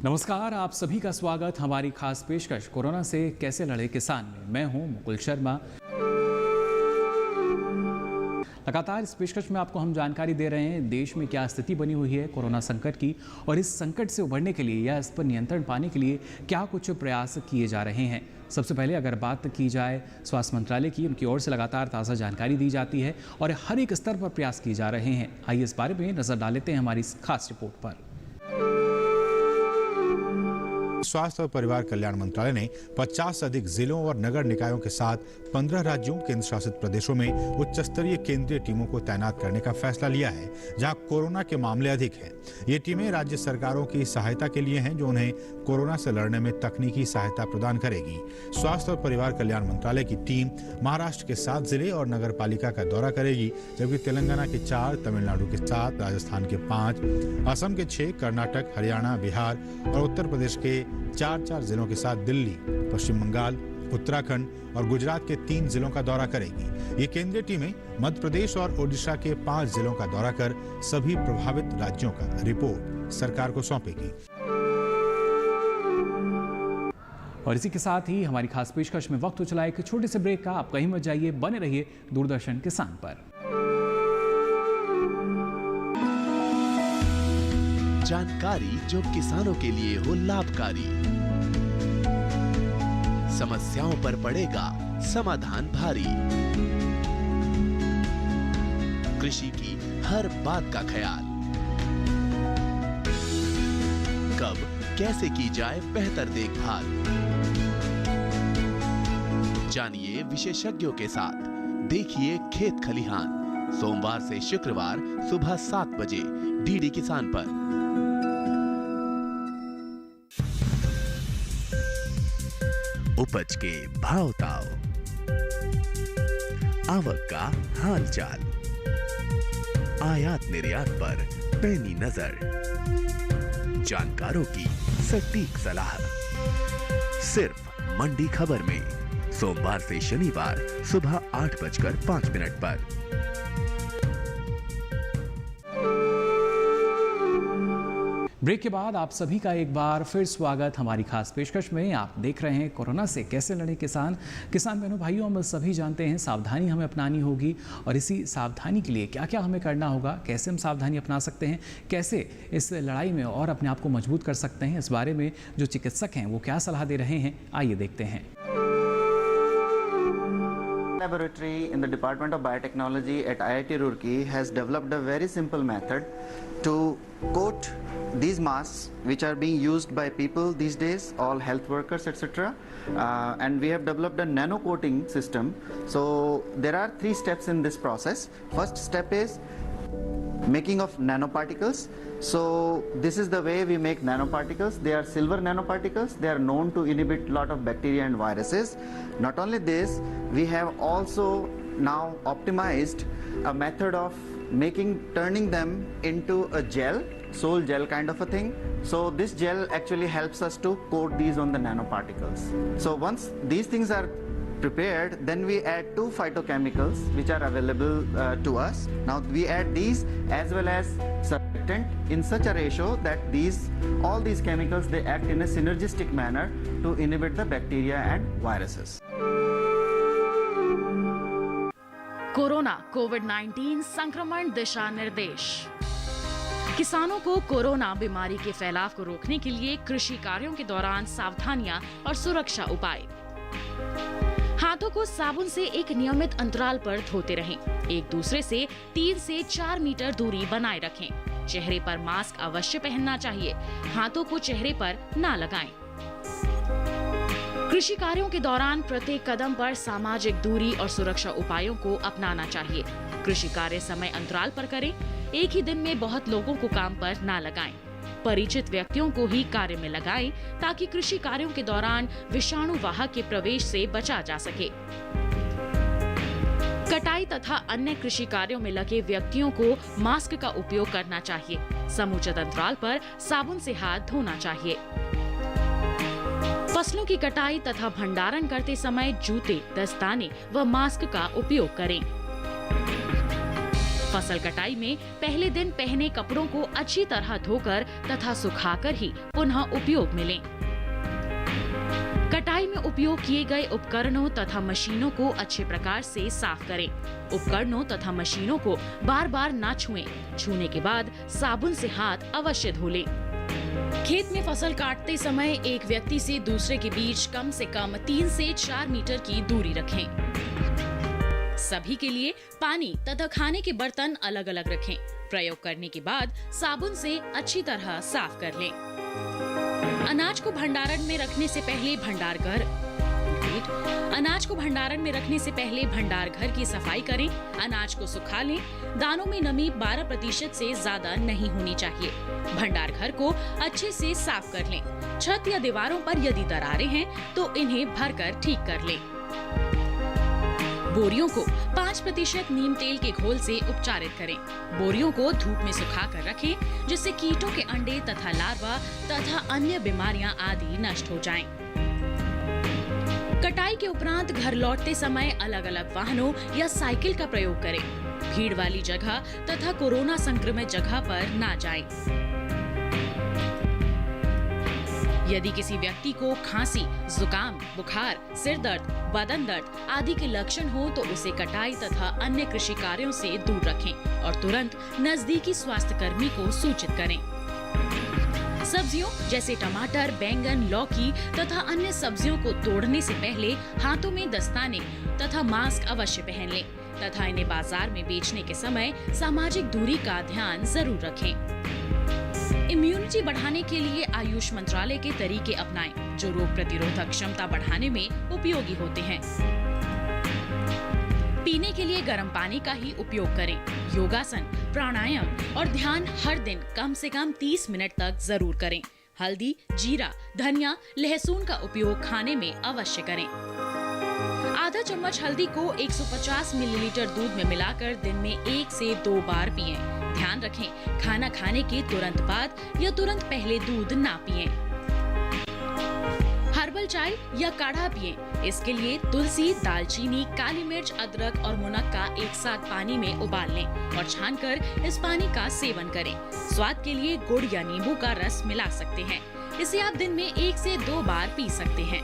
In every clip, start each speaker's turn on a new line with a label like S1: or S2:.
S1: नमस्कार, आप सभी का स्वागत हमारी खास पेशकश कोरोना से कैसे लड़े किसान में। मैं हूं मुकुल शर्मा। लगातार इस पेशकश में आपको हम जानकारी दे रहे हैं देश में क्या स्थिति बनी हुई है कोरोना संकट की, और इस संकट से उभरने के लिए या इस पर नियंत्रण पाने के लिए क्या कुछ प्रयास किए जा रहे हैं। सबसे पहले अगर बात की जाए स्वास्थ्य मंत्रालय की, उनकी ओर से लगातार ताज़ा जानकारी दी जाती है और हर एक स्तर पर प्रयास किए जा रहे हैं। आइए इस बारे में नजर डाल लेते हैं हमारी इस खास रिपोर्ट पर।
S2: स्वास्थ्य और परिवार कल्याण मंत्रालय ने 50 से अधिक जिलों और नगर निकायों के साथ 15 राज्यों केंद्र शासित प्रदेशों में उच्च स्तरीय केंद्रीय टीमों को तैनात करने का फैसला लिया है, जहां कोरोना के मामले अधिक हैं। ये टीमें राज्य सरकारों की सहायता के लिए हैं, जो उन्हें कोरोना से लड़ने में तकनीकी सहायता प्रदान करेगी। स्वास्थ्य और परिवार कल्याण मंत्रालय की टीम महाराष्ट्र के 7 जिले और नगर पालिका का दौरा करेगी, जबकि तेलंगाना के 4, तमिलनाडु के 7, राजस्थान के 5, असम के 6, कर्नाटक, हरियाणा, बिहार और उत्तर प्रदेश के 4 जिलों के साथ दिल्ली, पश्चिम बंगाल, उत्तराखंड और गुजरात के 3 जिलों का दौरा करेगी। ये केंद्रीय टीमें मध्य प्रदेश और ओडिशा के 5 जिलों का दौरा कर सभी प्रभावित राज्यों का रिपोर्ट सरकार को सौंपेगी।
S1: और इसी के साथ ही हमारी खास पेशकश में वक्त हो चला एक छोटे से ब्रेक का। आप कहीं मत जाइए, बने रहिए दूरदर्शन किसान पर।
S3: जानकारी जो किसानों के लिए हो लाभकारी, समस्याओं पर पड़ेगा समाधान भारी, कृषि की हर बात का ख्याल, कब कैसे की जाए बेहतर देखभाल। जानिए विशेषज्ञों के साथ, देखिए खेत खलिहान, सोमवार से शुक्रवार सुबह 7 बजे डीडी किसान पर। उपज के भाव ताव, आवक का हाल चाल, आयात निर्यात पर पैनी नजर, जानकारों की सटीक सलाह, सिर्फ मंडी खबर में, सोमवार से शनिवार सुबह 8:05 पर।
S1: ब्रेक के बाद आप सभी का एक बार फिर स्वागत हमारी खास पेशकश में। आप देख रहे हैं कोरोना से कैसे लड़े किसान। किसान बहनों भाइयों, हम सभी जानते हैं सावधानी हमें अपनानी होगी, और इसी सावधानी के लिए क्या क्या हमें करना होगा, कैसे हम सावधानी अपना सकते हैं, कैसे इस लड़ाई में और अपने आप को मजबूत कर सकते हैं, इस बारे में जो चिकित्सक हैं वो क्या सलाह दे रहे हैं, आइए देखते हैं।
S4: Laboratory in the Department of Biotechnology at IIT Roorkee has developed a very simple method to coat these masks which are being used by people these days, all health workers, etc. And we have developed a nano coating system. So there are 3 steps in this process. First step is making of nanoparticles. So this is the way we make nanoparticles. They are silver nanoparticles. They are known to inhibit a lot of bacteria and viruses. Not only this, we have also now optimized a method of turning them into a gel, sol gel kind of a thing. So this gel actually helps us to coat these on the nanoparticles. So once these things are prepared, then we add 2 phytochemicals which are available to us. Now we add these as well as surfactant in such a ratio that all these chemicals, they act in a synergistic manner to inhibit the bacteria and viruses.
S5: Corona कोविड-19 संक्रमण दिशा निर्देश। किसानों को corona बीमारी के फैलाव को रोकने के लिए कृषि कार्यों के दौरान सावधानियां और सुरक्षा उपाय। हाथों को साबुन से एक नियमित अंतराल पर धोते रहें। एक दूसरे से 3 से 4 मीटर दूरी बनाए रखें। चेहरे पर मास्क अवश्य पहनना चाहिए। हाथों को चेहरे पर ना लगाएं। कृषि कार्यों के दौरान प्रत्येक कदम पर सामाजिक दूरी और सुरक्षा उपायों को अपनाना चाहिए। कृषि कार्य समय अंतराल पर करें। एक ही दिन में बहुत लोगों को काम पर ना लगाएं। परिचित व्यक्तियों को ही कार्य में लगाएं, ताकि कृषि कार्यों के दौरान विषाणु वाहक के प्रवेश से बचा जा सके। कटाई तथा अन्य कृषि कार्यों में लगे व्यक्तियों को मास्क का उपयोग करना चाहिए। समुचित अंतराल पर साबुन से हाथ धोना चाहिए। फसलों की कटाई तथा भंडारण करते समय जूते, दस्ताने व मास्क का उपयोग करें। फसल कटाई में पहले दिन पहने कपड़ों को अच्छी तरह धोकर तथा सुखाकर ही पुनः उपयोग में लें। कटाई में उपयोग किए गए उपकरणों तथा मशीनों को अच्छे प्रकार से साफ करें। उपकरणों तथा मशीनों को बार बार ना छुएं। छूने के बाद साबुन से हाथ अवश्य धो लें। खेत में फसल काटते समय एक व्यक्ति से दूसरे के बीच कम से कम 3 से 4 मीटर की दूरी रखें। सभी के लिए पानी तथा खाने के बर्तन अलग अलग रखें। प्रयोग करने के बाद साबुन से अच्छी तरह साफ कर लें। अनाज को भंडारण में रखने से पहले भंडार घर की सफाई करें। अनाज को सुखा लें। दानों में नमी 12% से ज्यादा नहीं होनी चाहिए। भंडार घर को अच्छे से साफ कर लें। छत या दीवारों पर यदि दरारें हैं तो इन्हें भरकर ठीक कर लें। बोरियों को 5% नीम तेल के घोल से उपचारित करें। बोरियों को धूप में सुखाकर रखें जिससे कीटों के अंडे तथा लार्वा तथा अन्य बीमारियां आदि नष्ट हो जाएं। कटाई के उपरांत घर लौटते समय अलग अलग वाहनों या साइकिल का प्रयोग करें। भीड़ वाली जगह तथा कोरोना संक्रमित जगह पर ना जाएं। यदि किसी व्यक्ति को खांसी, जुकाम, बुखार, सिर दर्द, बदन दर्द आदि के लक्षण हो तो उसे कटाई तथा अन्य कृषि कार्यों से दूर रखें और तुरंत नजदीकी स्वास्थ्य कर्मी को सूचित करें। सब्जियों जैसे टमाटर, बैंगन, लौकी तथा अन्य सब्जियों को तोड़ने से पहले हाथों में दस्ताने तथा मास्क अवश्य पहन लें तथा इन्हें बाजार में बेचने के समय सामाजिक दूरी का ध्यान जरूर रखें। इम्यूनिटी बढ़ाने के लिए आयुष मंत्रालय के तरीके अपनाएं जो रोग प्रतिरोधक क्षमता बढ़ाने में उपयोगी होते हैं। पीने के लिए गर्म पानी का ही उपयोग करें। योगासन, प्राणायाम और ध्यान हर दिन कम से कम 30 मिनट तक जरूर करें। हल्दी, जीरा, धनिया, लहसुन का उपयोग खाने में अवश्य करें। आधा चम्मच हल्दी को 150 मिलीलीटर दूध में मिलाकर दिन में 1 से 2 बार पिएं। ध्यान रखें, खाना खाने के तुरंत बाद या तुरंत पहले दूध ना पिएं। हर्बल चाय या काढ़ा पिएं। इसके लिए तुलसी, दालचीनी, काली मिर्च, अदरक और मुनक्का एक साथ पानी में उबाल लें और छानकर इस पानी का सेवन करें। स्वाद के लिए गुड़ या नींबू का रस मिला सकते हैं। इसे आप दिन में 1 से 2 बार पी सकते हैं।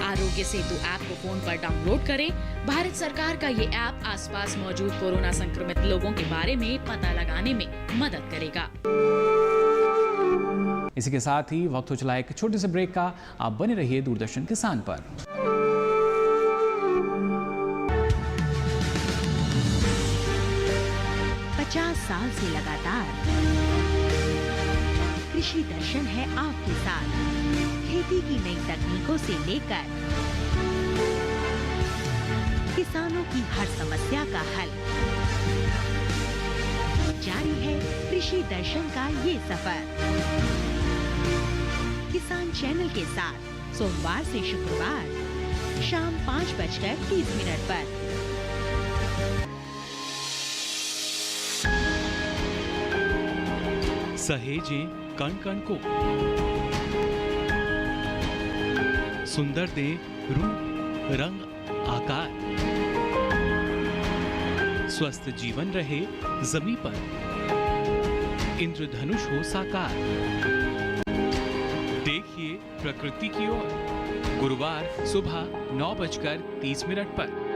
S5: आरोग्य सेतु ऐप को फोन पर डाउनलोड करें। भारत सरकार का ये ऐप आसपास मौजूद कोरोना संक्रमित लोगों के बारे में पता लगाने में मदद करेगा।
S1: इसी के साथ ही वक्त हो चला एक छोटे से ब्रेक का। आप बने रहिए दूरदर्शन किसान पर।
S6: 50 साल से लगातार कृषि दर्शन है आपके साथ। खेती की नई तकनीकों से लेकर किसानों की हर समस्या का हल, जारी है कृषि दर्शन का ये सफर। किसान चैनल के साथ सोमवार से शुक्रवार शाम 5:30 पर।
S7: सहेजे कण कण को, सुंदर दे रूप रंग आकार, स्वस्थ जीवन रहे जमीन पर, इंद्रधनुष हो साकार। देखिए प्रकृति की ओर, गुरुवार सुबह 9:30 पर।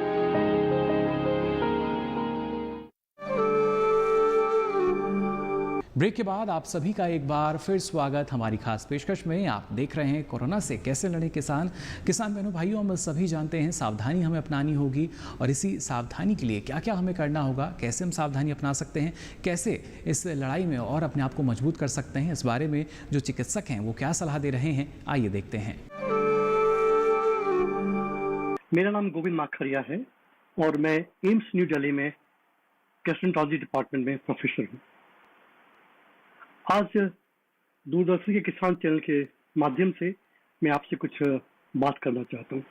S1: ब्रेक के बाद आप सभी का एक बार फिर स्वागत हमारी खास पेशकश में। आप देख रहे हैं कोरोना से कैसे लड़े किसान बहनों भाइयों, हम सभी जानते हैं सावधानी हमें अपनानी होगी और इसी सावधानी के लिए क्या क्या हमें करना होगा, कैसे हम सावधानी अपना सकते हैं, कैसे इस लड़ाई में और अपने आप को मजबूत कर सकते हैं, इस बारे में जो चिकित्सक हैं वो क्या सलाह दे रहे हैं, आइए देखते हैं।
S8: मेरा नाम गोविंद माखरिया है और मैं एम्स न्यू दिल्ली में गैस्ट्रोएंटरोलॉजी डिपार्टमेंट में प्रोफेसर हूँ। आज दूरदर्शन के किसान चैनल के माध्यम से मैं आपसे कुछ बात करना चाहता हूँ।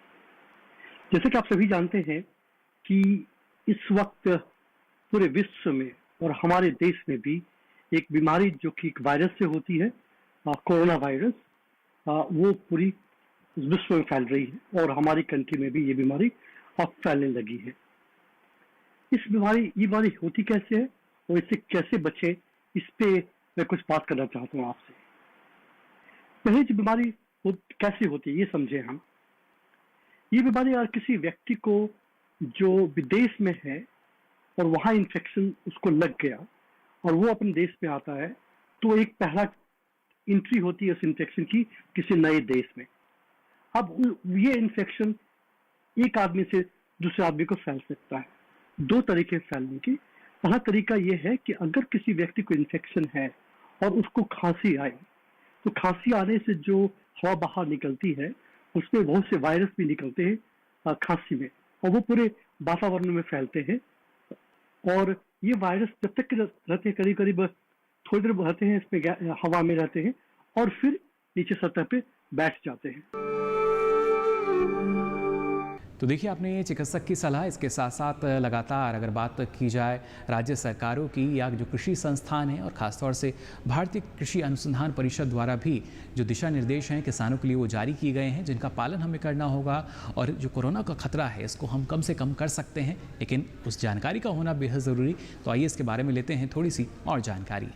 S8: जैसे कि आप सभी जानते हैं कि इस वक्त पूरे विश्व में और हमारे देश में भी एक बीमारी जो कि एक वायरस से होती है, कोरोना वायरस, वो पूरी विश्व में फैल रही है और हमारी कंट्री में भी ये बीमारी अब फैलने लगी है। ये बीमारी होती कैसे है और इससे कैसे बचे, इस पे मैं कुछ बात करना चाहता हूँ आपसे। पहले जो बीमारी कैसे होती है ये समझे हम। ये बीमारी अगर किसी व्यक्ति को जो विदेश में है और वहां इन्फेक्शन उसको लग गया और वो अपने देश में आता है, तो एक पहला एंट्री होती है उस इन्फेक्शन की किसी नए देश में। अब ये इन्फेक्शन एक आदमी से दूसरे आदमी को फैल सकता है। 2 तरीके फैलने की। पहला तरीका ये है कि अगर किसी व्यक्ति को इन्फेक्शन है और उसको खांसी आई, तो खांसी आने से जो हवा बाहर निकलती है उसमें बहुत से वायरस भी निकलते हैं खांसी में, और वो पूरे वातावरण में फैलते हैं। और ये वायरस जब तक रहते हैं, करीब करीब थोड़ी देर रहते हैं इसमें, हवा में रहते हैं और फिर नीचे सतह पे बैठ जाते हैं।
S1: तो देखिए, आपने चिकित्सक की सलाह, इसके साथ साथ लगातार अगर बात की जाए राज्य सरकारों की या जो कृषि संस्थान हैं और ख़ासतौर से भारतीय कृषि अनुसंधान परिषद द्वारा भी जो दिशा निर्देश हैं किसानों के लिए वो जारी किए गए हैं, जिनका पालन हमें करना होगा और जो कोरोना का खतरा है इसको हम कम से कम कर सकते हैं, लेकिन उस जानकारी का होना बेहद ज़रूरी। तो आइए इसके बारे में लेते हैं थोड़ी सी और जानकारी।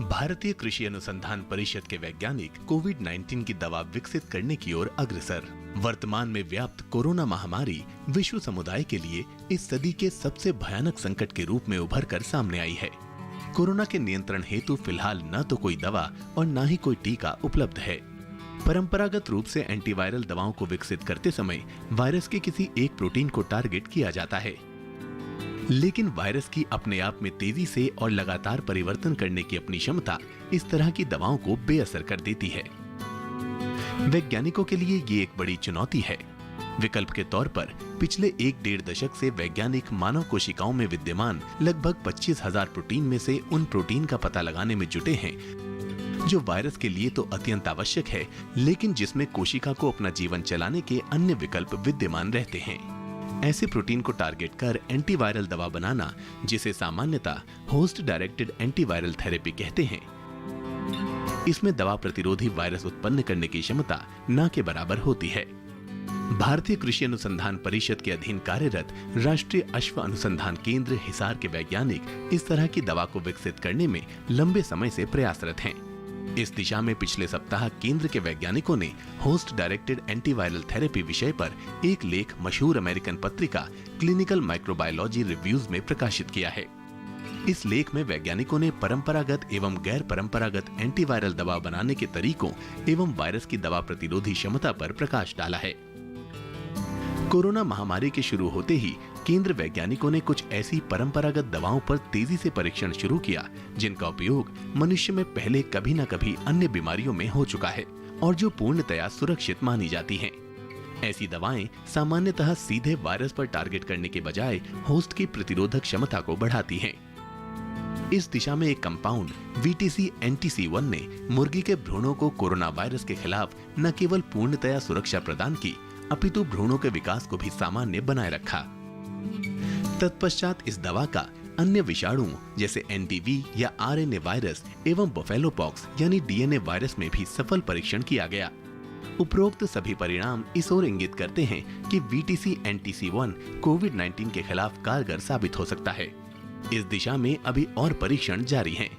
S3: भारतीय कृषि अनुसंधान परिषद के वैज्ञानिक कोविड-19 की दवा विकसित करने की ओर अग्रसर। वर्तमान में व्याप्त कोरोना महामारी विश्व समुदाय के लिए इस सदी के सबसे भयानक संकट के रूप में उभर कर सामने आई है। कोरोना के नियंत्रण हेतु फिलहाल न तो कोई दवा और न ही कोई टीका उपलब्ध है। परंपरागत रूप से एंटीवायरल दवाओं को विकसित करते समय वायरस के किसी एक प्रोटीन को टारगेट किया जाता है, लेकिन वायरस की अपने आप में तेजी से और लगातार परिवर्तन करने की अपनी क्षमता इस तरह की दवाओं को बेअसर कर देती है। वैज्ञानिकों के लिए ये एक बड़ी चुनौती है। विकल्प के तौर पर पिछले 1-1.5 दशक से वैज्ञानिक मानव कोशिकाओं में विद्यमान लगभग 25,000 प्रोटीन में से उन प्रोटीन का पता लगाने में जुटे हैं जो वायरस के लिए तो अत्यंत आवश्यक है, लेकिन जिसमें कोशिका को अपना जीवन चलाने के अन्य विकल्प विद्यमान रहते हैं। ऐसे प्रोटीन को टारगेट कर एंटीवायरल दवा बनाना, जिसे सामान्यतः होस्ट डायरेक्टेड एंटीवायरल थेरेपी कहते हैं, इसमें दवा प्रतिरोधी वायरस उत्पन्न करने की क्षमता न के बराबर होती है। भारतीय कृषि अनुसंधान परिषद के अधीन कार्यरत राष्ट्रीय अश्व अनुसंधान केंद्र हिसार के वैज्ञानिक इस तरह की दवा को विकसित करने में लंबे समय से प्रयासरत हैं। इस दिशा में पिछले सप्ताह केंद्र के वैज्ञानिकों ने होस्ट डायरेक्टेड एंटीवायरल थेरेपी विषय पर एक लेख मशहूर अमेरिकन पत्रिका क्लिनिकल माइक्रोबायोलॉजी रिव्यूज में प्रकाशित किया है। इस लेख में वैज्ञानिकों ने परंपरागत एवं गैर परंपरागत एंटीवायरल दवा बनाने के तरीकों एवं वायरस की दवा प्रतिरोधी क्षमता पर प्रकाश डाला है। कोरोना महामारी के शुरू होते ही केंद्र वैज्ञानिकों ने कुछ ऐसी परंपरागत दवाओं पर तेजी से परीक्षण शुरू किया जिनका उपयोग मनुष्य में पहले कभी न कभी अन्य बीमारियों में हो चुका है और जो पूर्णतया सुरक्षित मानी जाती हैं। ऐसी दवाएं सामान्यतः सीधे वायरस पर टारगेट करने के बजाय होस्ट की प्रतिरोधक क्षमता को बढ़ाती हैं। इस दिशा में एक कंपाउंड VTC-NTC1 ने मुर्गी के भ्रूणों को कोरोना वायरस के खिलाफ न केवल पूर्णतया सुरक्षा प्रदान की, अपितु भ्रूणों के विकास को भी सामान्य बनाए रखा। तत्पश्चात इस दवा का अन्य विषाणुओं जैसे एनडीवी या आरएनए वायरस एवं बफेलो पॉक्स यानी डीएनए वायरस में भी सफल परीक्षण किया गया। उपरोक्त सभी परिणाम इस ओर इंगित करते हैं कि VTC-NTC1 कोविड-19 के खिलाफ कारगर साबित हो सकता है। इस दिशा में अभी और परीक्षण जारी हैं।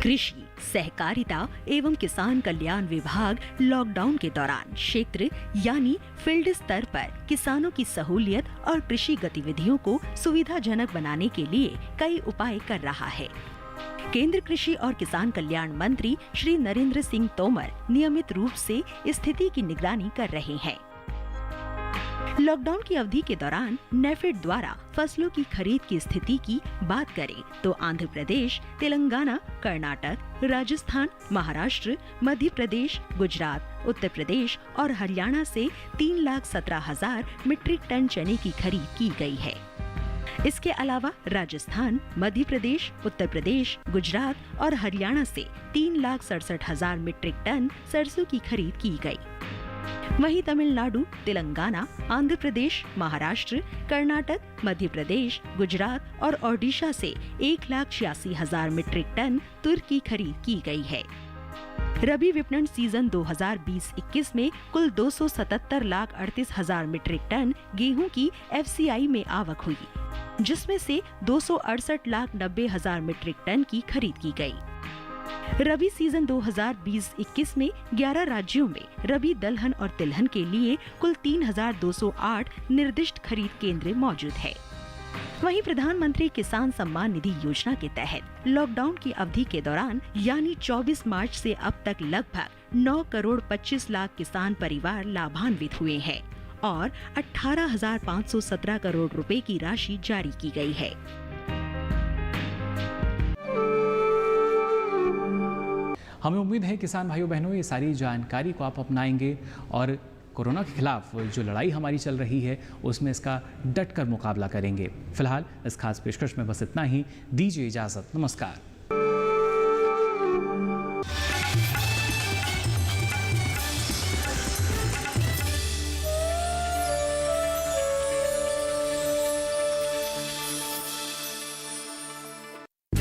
S6: कृषि, सहकारिता एवं किसान कल्याण विभाग लॉकडाउन के दौरान क्षेत्र यानी फील्ड स्तर पर किसानों की सहूलियत और कृषि गतिविधियों को सुविधाजनक बनाने के लिए कई उपाय कर रहा है। केंद्र कृषि और किसान कल्याण मंत्री श्री नरेंद्र सिंह तोमर नियमित रूप से स्थिति की निगरानी कर रहे हैं। लॉकडाउन की अवधि के दौरान नेफेड द्वारा फसलों की खरीद की स्थिति की बात करें तो आंध्र प्रदेश, तेलंगाना, कर्नाटक, राजस्थान, महाराष्ट्र, मध्य प्रदेश, गुजरात, उत्तर प्रदेश और हरियाणा से 3,17,000 मीट्रिक टन चने की खरीद की गई है। इसके अलावा राजस्थान, मध्य प्रदेश, उत्तर प्रदेश, गुजरात और हरियाणा से 3,67,000 मीट्रिक टन सरसों की खरीद की गई। वहीं तमिलनाडु, तेलंगाना, आंध्र प्रदेश, महाराष्ट्र, कर्नाटक, मध्य प्रदेश, गुजरात और ओडिशा से 1,86,000 मीट्रिक टन तुर की खरीद की गई है। रबी विपणन सीजन 2020-21 में कुल 277,38,000 मीट्रिक टन गेहूं की FCI में आवक हुई, जिसमें से 268,90,000 मीट्रिक टन की खरीद की गई। रबी सीजन 2020-21 में 11 राज्यों में रबी दलहन और तिलहन के लिए कुल 3,208 निर्दिष्ट खरीद केंद्र मौजूद है। वहीं प्रधानमंत्री किसान सम्मान निधि योजना के तहत लॉकडाउन की अवधि के दौरान यानी 24 मार्च से अब तक लगभग 9 करोड़ 25 लाख किसान परिवार लाभान्वित हुए हैं और 18,517 करोड़ रुपए की राशि जारी की गई है।
S1: हमें उम्मीद है किसान भाइयों बहनों ये सारी जानकारी को आप अपनाएंगे और कोरोना के खिलाफ जो लड़ाई हमारी चल रही है उसमें इसका डटकर मुकाबला करेंगे। फिलहाल इस खास पेशकश में बस इतना ही। दीजिए इजाज़त। नमस्कार।